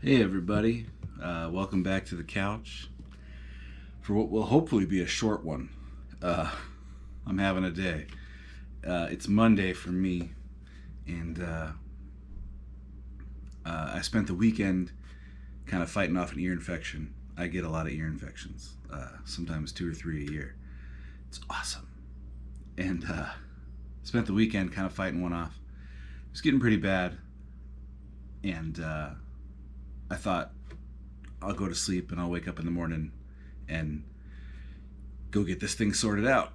Hey everybody, welcome back to the couch for what will hopefully be a short one. I'm having a day. It's Monday for me, and I spent the weekend kind of fighting off an ear infection. I get a lot of ear infections, sometimes 2 or 3 a year. It's awesome. And spent the weekend kind of fighting one off. It was getting pretty bad, and I thought I'll go to sleep and I'll wake up in the morning and go get this thing sorted out.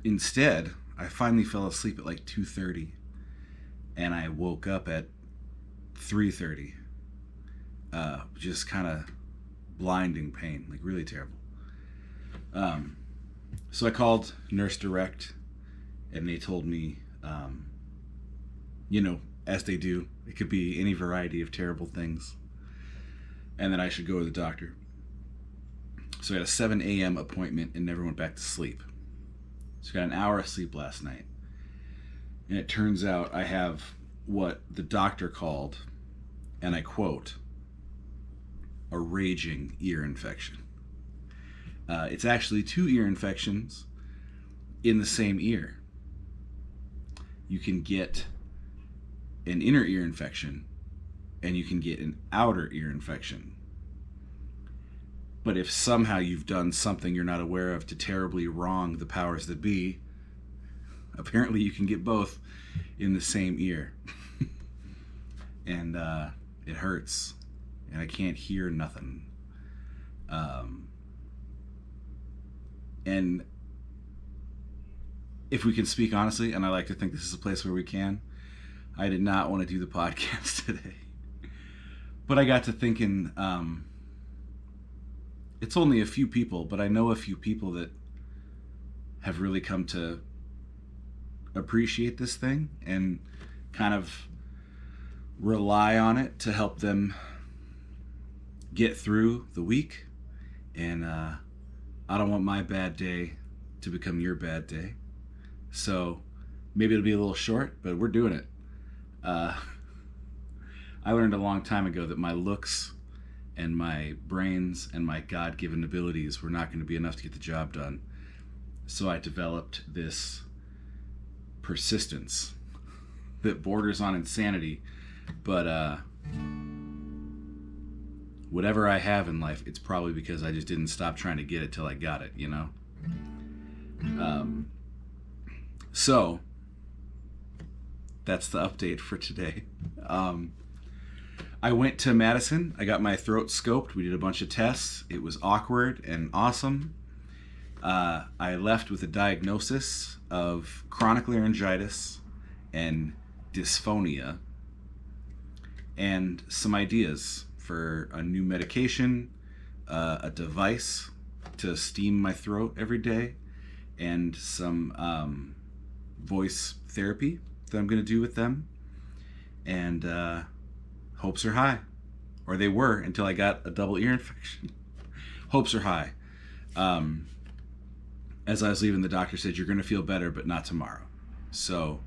Instead, I finally fell asleep at like 2:30 and I woke up at 3:30. Just kind of blinding pain, like really terrible. So I called Nurse Direct and they told me, as they do, it could be any variety of terrible things, and then I should go to the doctor. So I had a 7 a.m. appointment and never went back to sleep. So I got an hour of sleep last night. And it turns out I have what the doctor called, and I quote, a raging ear infection. It's actually 2 ear infections in the same ear. You can get an inner ear infection and you can get an outer ear infection. But if somehow you've done something you're not aware of to terribly wrong the powers that be, apparently you can get both in the same ear. And it hurts and I can't hear nothing. And if we can speak honestly, and I like to think this is a place where we can, I did not want to do the podcast today. But I got to thinking, it's only a few people, but I know a few people that have really come to appreciate this thing and kind of rely on it to help them get through the week. And I don't want my bad day to become your bad day. So maybe it'll be a little short, but we're doing it. I learned a long time ago that my looks and my brains and my God-given abilities were not going to be enough to get the job done. So I developed this persistence that borders on insanity. But whatever I have in life, it's probably because I just didn't stop trying to get it till I got it, you know? So that's the update for today. I went to Madison. I got my throat scoped. We did a bunch of tests. It was awkward and awesome. I left with a diagnosis of chronic laryngitis and dysphonia and some ideas for a new medication, a device to steam my throat every day, and some voice therapy that I'm going to do with them. And hopes are high, or they were until I got a double ear infection. Hopes are high. As I was leaving, the doctor said, you're going to feel better, but not tomorrow. So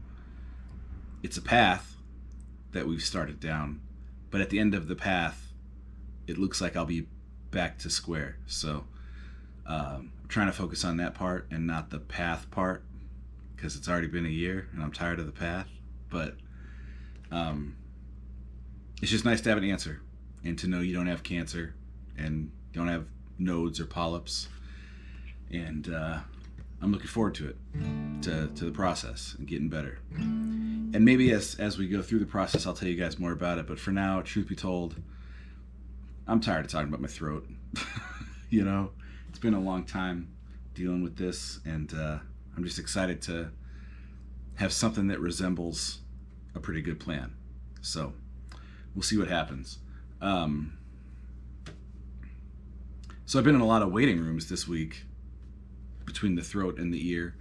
it's a path that we've started down, but at the end of the path, it looks like I'll be back to square. So I'm trying to focus on that part and not the path part, because it's already been a year and I'm tired of the path. But it's just nice to have an answer and to know you don't have cancer and don't have nodes or polyps. And I'm looking forward to it, to the process and getting better. And maybe as we go through the process, I'll tell you guys more about it. But for now, truth be told, I'm tired of talking about my throat. You know, it's been a long time dealing with this, and I'm just excited to have something that resembles a pretty good plan. So we'll see what happens. So I've been in a lot of waiting rooms this week between the throat and the ear.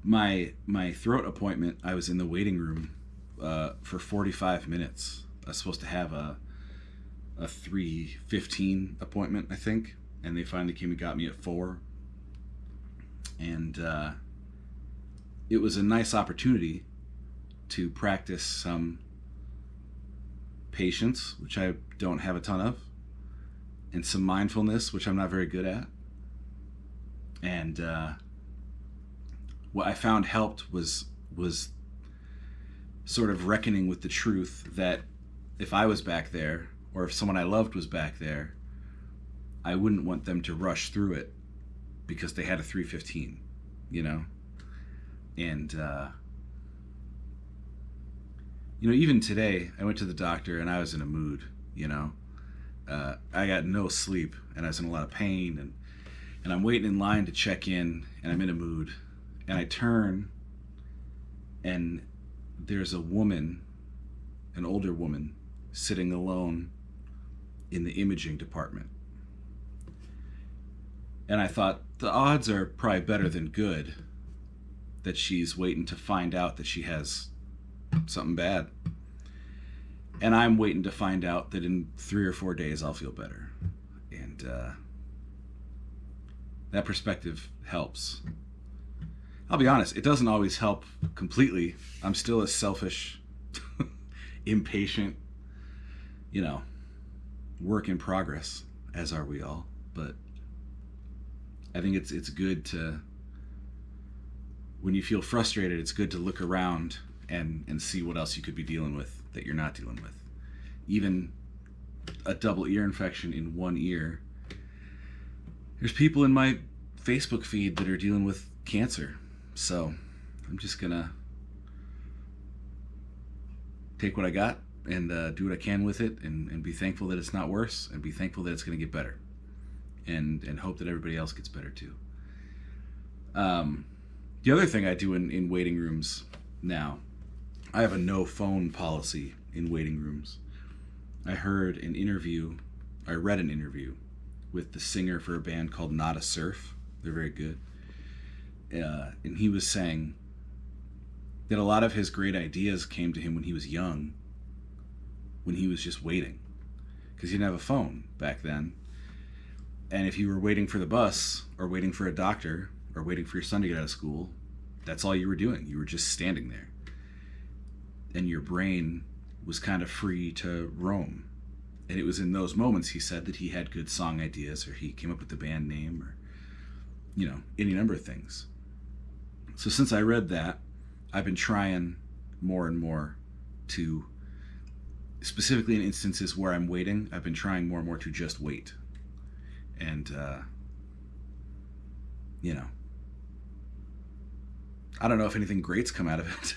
My throat appointment, I was in the waiting room for 45 minutes. I was supposed to have a 3:15 appointment, I think, and they finally came and got me at 4. And it was a nice opportunity to practice some patience, which I don't have a ton of, and some mindfulness, which I'm not very good at. And what I found helped was sort of reckoning with the truth that if I was back there, or if someone I loved was back there, I wouldn't want them to rush through it because they had a 315, you know? And, you know, even today, I went to the doctor and I was in a mood, you know? I got no sleep and I was in a lot of pain, and I'm waiting in line to check in, and I'm in a mood. And I turn, and there's a woman, an older woman, sitting alone in the imaging department. And I thought, the odds are probably better than good that she's waiting to find out that she has something bad. And I'm waiting to find out that in 3 or 4 days I'll feel better. And that perspective helps. I'll be honest, it doesn't always help completely. I'm still a selfish, impatient, you know, work in progress, as are we all. But I think it's good to, when you feel frustrated, it's good to look around and see what else you could be dealing with that you're not dealing with. Even a double ear infection in one ear. There's people in my Facebook feed that are dealing with cancer. So I'm just gonna take what I got and do what I can with it, and be thankful that it's not worse, and be thankful that it's gonna get better, and hope that everybody else gets better too. The other thing I do in waiting rooms now, I have a no phone policy in waiting rooms. I read an interview with the singer for a band called Not a Surf. They're very good. And he was saying that a lot of his great ideas came to him when he was young, when he was just waiting, because he didn't have a phone back then. And if you were waiting for the bus, or waiting for a doctor, or waiting for your son to get out of school, that's all you were doing. You were just standing there. And your brain was kind of free to roam. And it was in those moments, he said, that he had good song ideas, or he came up with the band name, or, you know, any number of things. So since I read that, I've been trying more and more to, specifically in instances where I'm waiting, I've been trying more and more to just wait. And, you know, I don't know if anything great's come out of it,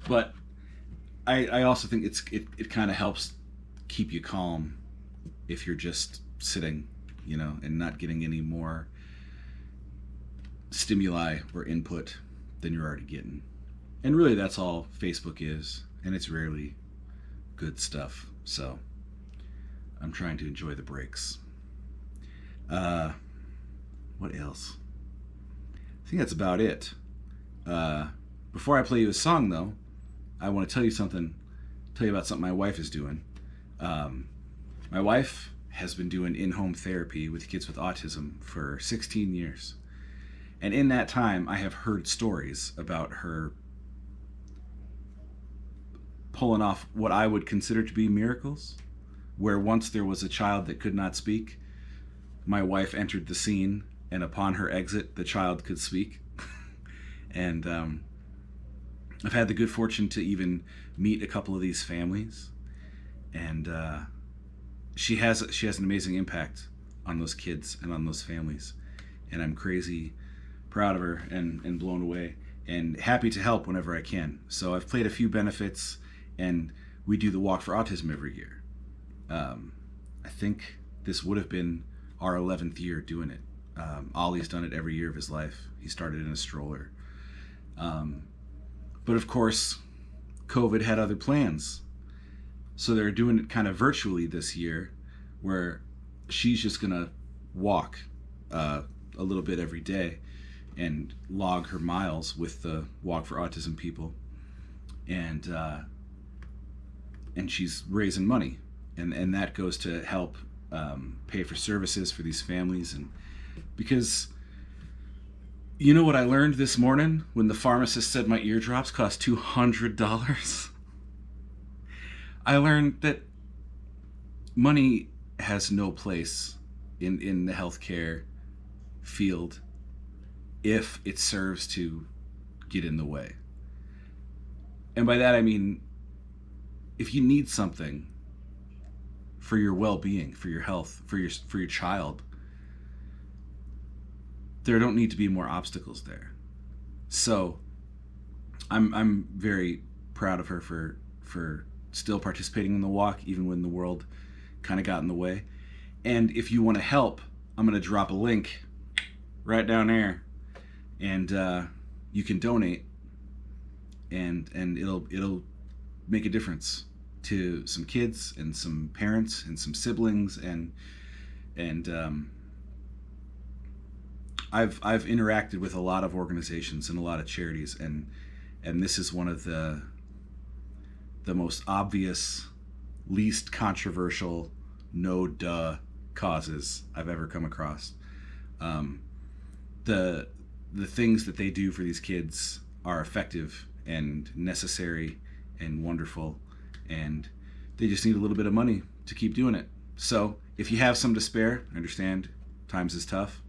but I also think it kind of helps keep you calm if you're just sitting, you know, and not getting any more stimuli or input than you're already getting. And really that's all Facebook is, and it's rarely good stuff. So I'm trying to enjoy the breaks. What else? I think that's about it. Before I play you a song though, I want to tell you about something my wife is doing. My wife has been doing in-home therapy with kids with autism for 16 years. And in that time, I have heard stories about her pulling off what I would consider to be miracles, where once there was a child that could not speak, my wife entered the scene, and upon her exit, the child could speak. And I've had the good fortune to even meet a couple of these families, and she has an amazing impact on those kids and on those families, and I'm crazy proud of her and blown away and happy to help whenever I can. So I've played a few benefits, and we do the Walk for Autism every year. I think this would have been our 11th year doing it. Ollie's done it every year of his life. He started in a stroller. But of course, COVID had other plans. So they're doing it kind of virtually this year, where she's just going to walk a little bit every day and log her miles with the Walk for Autism people. And she's raising money. And that goes to help pay for services for these families. And because, You know what I learned this morning when the pharmacist said my eardrops cost $200? I learned that money has no place in the healthcare field if it serves to get in the way. And by that I mean, if you need something for your well-being, for your health, for your child, there don't need to be more obstacles there. So I'm very proud of her for still participating in the walk, even when the world kind of got in the way. And if you want to help, I'm going to drop a link right down there, and you can donate, and it'll make a difference to some kids and some parents and some siblings, and I've interacted with a lot of organizations and a lot of charities, and this is one of the most obvious, least controversial, no duh causes I've ever come across. The things that they do for these kids are effective and necessary and wonderful, and they just need a little bit of money to keep doing it. So if you have some to spare, I understand times is tough.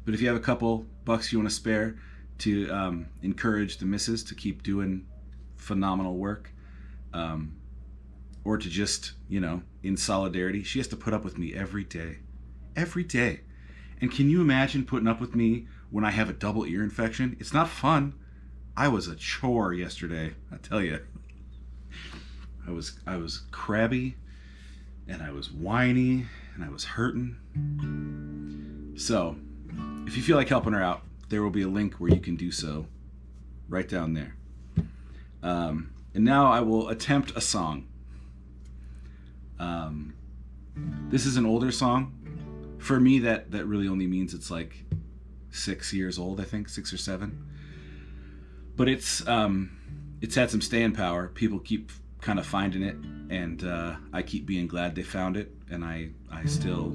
But if you have a couple bucks you want to spare to encourage the missus to keep doing phenomenal work, or to just, in solidarity, she has to put up with me every day. And can you imagine putting up with me when I have a double ear infection? It's not fun. I was a chore yesterday, I tell you. I was crabby, and I was whiny, and I was hurting. So, if you feel like helping her out, there will be a link where you can do so right down there. And now I will attempt a song. This is an older song. For me, that really only means it's like 6 years old, I think, 6 or 7. But it's had some staying power. People keep kind of finding it, and I keep being glad they found it, and I still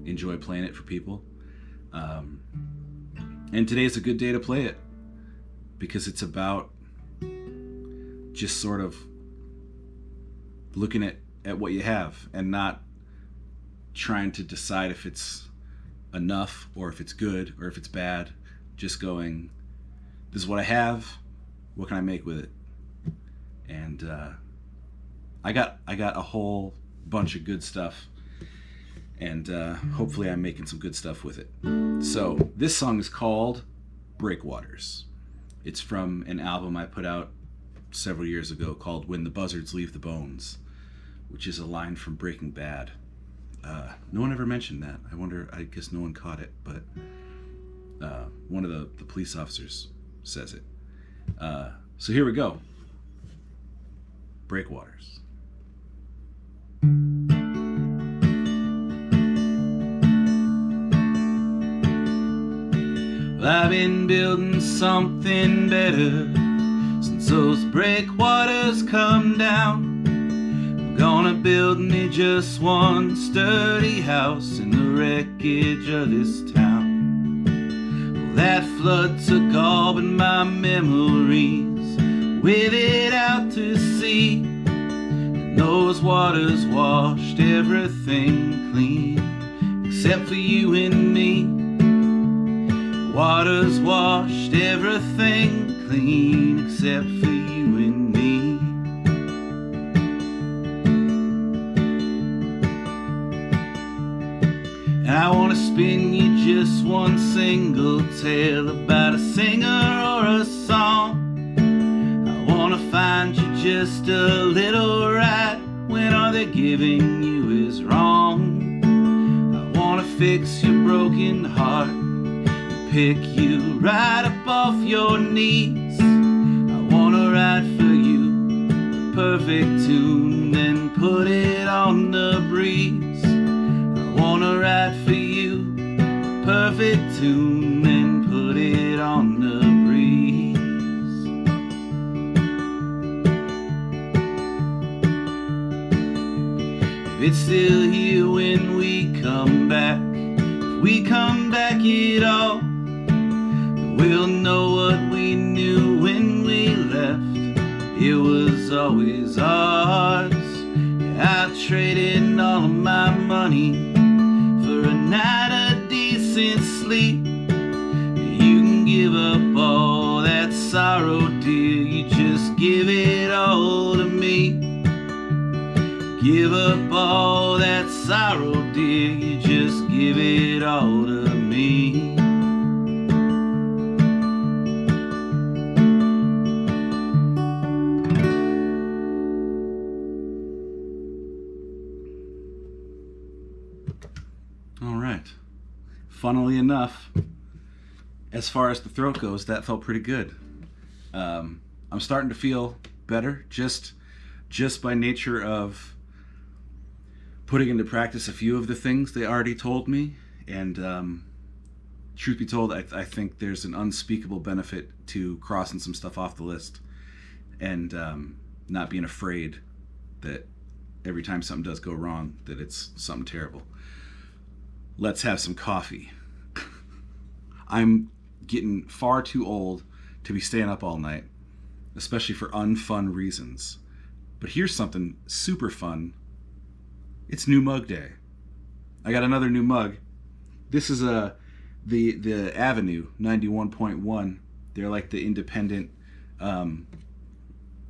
enjoy playing it for people. And today's a good day to play it, because it's about just sort of looking at what you have and not trying to decide if it's enough or if it's good or if it's bad. Just going, this is what I have, what can I make with it? And I got a whole bunch of good stuff, and hopefully I'm making some good stuff with it. So this song is called Breakwaters. It's from an album I put out several years ago called When the Buzzards Leave the Bones, which is a line from Breaking Bad. No one ever mentioned that. I guess no one caught it, but one of the police officers says it. So here we go. Breakwaters. Well, I've been building something better since those breakwaters come down. I'm gonna build me just one sturdy house in the wreckage of this town. Well, that flood took all but my memories with it out to sea, and those waters washed everything clean except for you and me. Waters washed everything clean except for you and me. And I want to spin you just one single tale about a singer or a song. I want to find you just a little right when all they're giving you is wrong. I want to fix your broken heart, pick you right up off your knees. I wanna write for you a perfect tune, then put it on the breeze. I wanna write for you a perfect tune, then put it on the breeze. If it's still here when we come back, if we come back at all, we'll know what we knew when we left. It was always ours. I traded all of my money for a night of decent sleep. You can give up all that sorrow, dear. You just give it all to me. Give up all that sorrow, dear. You just give it all to me. All right. Funnily enough, as far as the throat goes, that felt pretty good. I'm starting to feel better just by nature of putting into practice a few of the things they already told me. And truth be told, I think there's an unspeakable benefit to crossing some stuff off the list and not being afraid that every time something does go wrong, that it's something terrible. Let's have some coffee. I'm getting far too old to be staying up all night, especially for unfun reasons. But here's something super fun. It's New Mug Day. I got another new mug. This is the Avenue 91.1. They're like the independent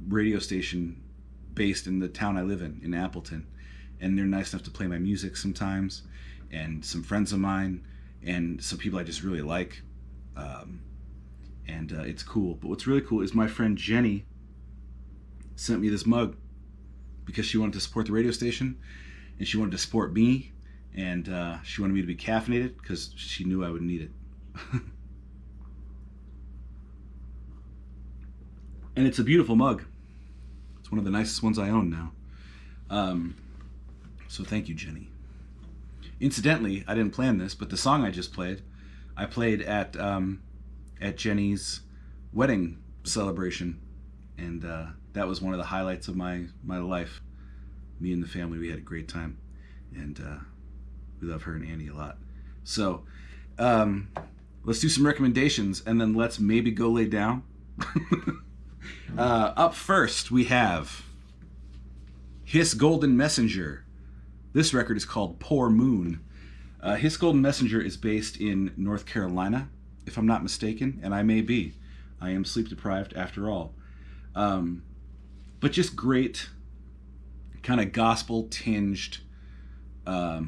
radio station based in the town I live in Appleton. And they're nice enough to play my music sometimes, and some friends of mine, and some people I just really like. And it's cool. But what's really cool is my friend Jenny sent me this mug because she wanted to support the radio station, and she wanted to support me, and she wanted me to be caffeinated because she knew I would need it. And it's a beautiful mug. It's one of the nicest ones I own now. So thank you, Jenny. Incidentally, I didn't plan this, but the song I just played, I played at Jenny's wedding celebration, and that was one of the highlights of my life. Me and the family, we had a great time, and we love her and Andy a lot. So let's do some recommendations, and then let's maybe go lay down. Up first, we have Hiss Golden Messenger. This record is called Poor Moon. Hiss Golden Messenger is based in North Carolina, if I'm not mistaken, and I may be. I am sleep deprived after all. But just great, kind of gospel tinged, I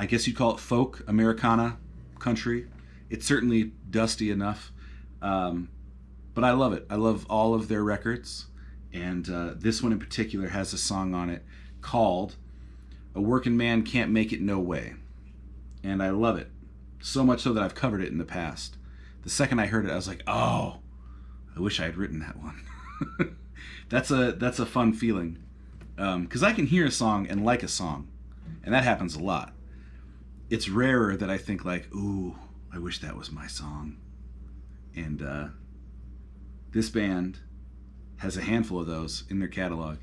guess you'd call it folk, Americana country. It's certainly dusty enough, but I love it. I love all of their records, and this one in particular has a song on it called A Working Man Can't Make It No Way. And I love it. So much so that I've covered it in the past. The second I heard it, I was like, oh, I wish I had written that one. That's a fun feeling. Because I can hear a song and like a song. And that happens a lot. It's rarer that I think like, ooh, I wish that was my song. And this band has a handful of those in their catalog.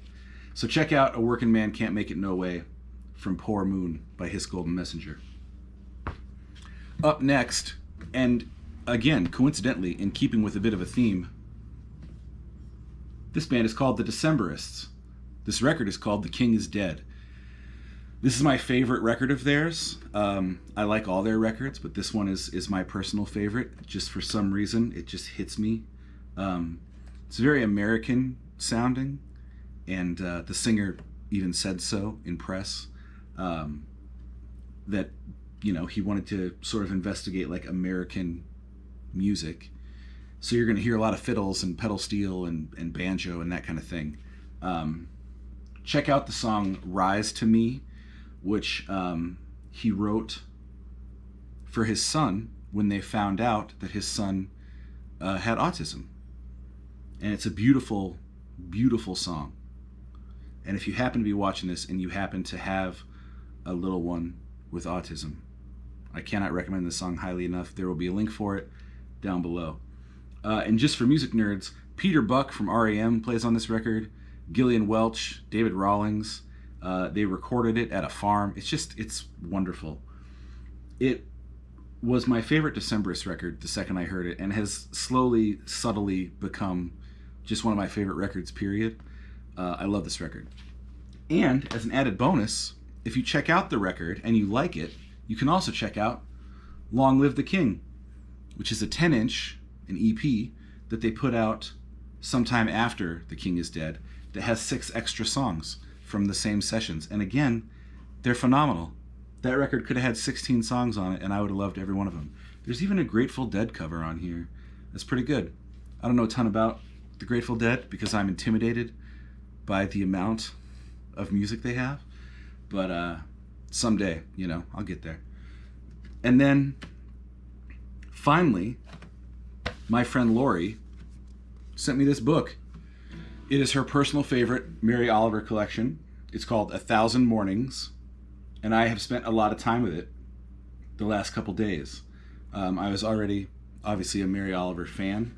So check out A Working Man Can't Make It No Way from Poor Moon by Hiss Golden Messenger. Up next, and again, coincidentally, in keeping with a bit of a theme, this band is called The Decemberists. This record is called The King is Dead. This is my favorite record of theirs. I like all their records, but this one is my personal favorite. Just for some reason, it just hits me. It's very American sounding, and the singer even said so in press, that, you know, he wanted to sort of investigate like American music. So you're going to hear a lot of fiddles and pedal steel and banjo and that kind of thing. Check out the song Rise to Me, which he wrote for his son when they found out that his son had autism. And it's a beautiful, beautiful song. And if you happen to be watching this and you happen to have a little one with autism, I cannot recommend this song highly enough. There will be a link for it down below. And just for music nerds, Peter Buck from R.E.M. plays on this record. Gillian Welch, David Rawlings. They recorded it at a farm. It's wonderful. It was my favorite Decemberist record the second I heard it, and has slowly, subtly become just one of my favorite records, period. I love this record. And as an added bonus, if you check out the record and you like it, you can also check out Long Live the King, which is a 10-inch, an EP, that they put out sometime after The King is Dead that has 6 extra songs from the same sessions. And again, they're phenomenal. That record could have had 16 songs on it, and I would have loved every one of them. There's even a Grateful Dead cover on here. That's pretty good. I don't know a ton about the Grateful Dead because I'm intimidated by the amount of music they have. But someday, I'll get there. And then, finally, my friend Lori sent me this book. It is her personal favorite Mary Oliver collection. It's called 1,000 Mornings, and I have spent a lot of time with it the last couple days. I was already, obviously, a Mary Oliver fan.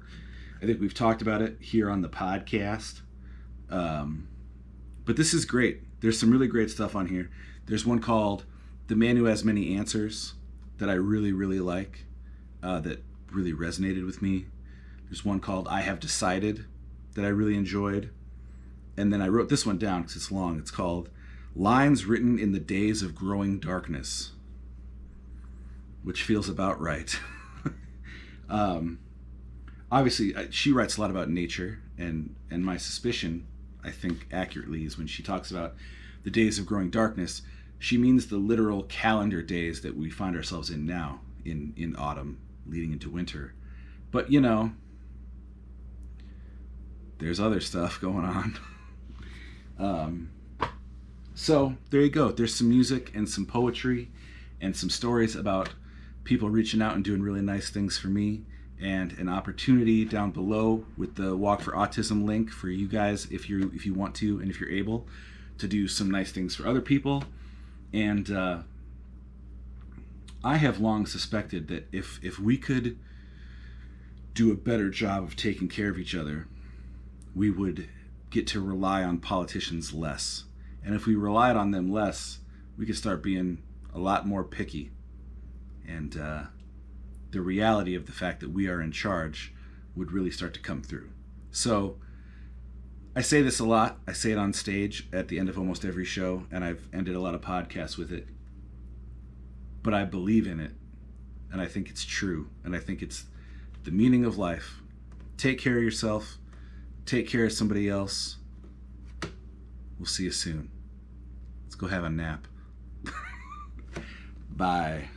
I think we've talked about it here on the podcast. But this is great. There's some really great stuff on here. There's one called The Man Who Has Many Answers that I really, really like, that really resonated with me. There's one called I Have Decided that I really enjoyed. And then I wrote this one down because it's long. It's called Lines Written in the Days of Growing Darkness, which feels about right. Obviously, she writes a lot about nature, and my suspicion, I think accurately, is when she talks about the days of growing darkness, she means the literal calendar days that we find ourselves in now, in autumn, leading into winter. But, there's other stuff going on. So there you go. There's some music and some poetry and some stories about people reaching out and doing really nice things for me, and an opportunity down below with the Walk for Autism link for you guys if you want to and if you're able to do some nice things for other people. And I have long suspected that if we could do a better job of taking care of each other, we would get to rely on politicians less. And if we relied on them less, we could start being a lot more picky. And the reality of the fact that we are in charge would really start to come through. So I say this a lot. I say it on stage at the end of almost every show, and I've ended a lot of podcasts with it. But I believe in it, and I think it's true, and I think it's the meaning of life. Take care of yourself. Take care of somebody else. We'll see you soon. Let's go have a nap. Bye.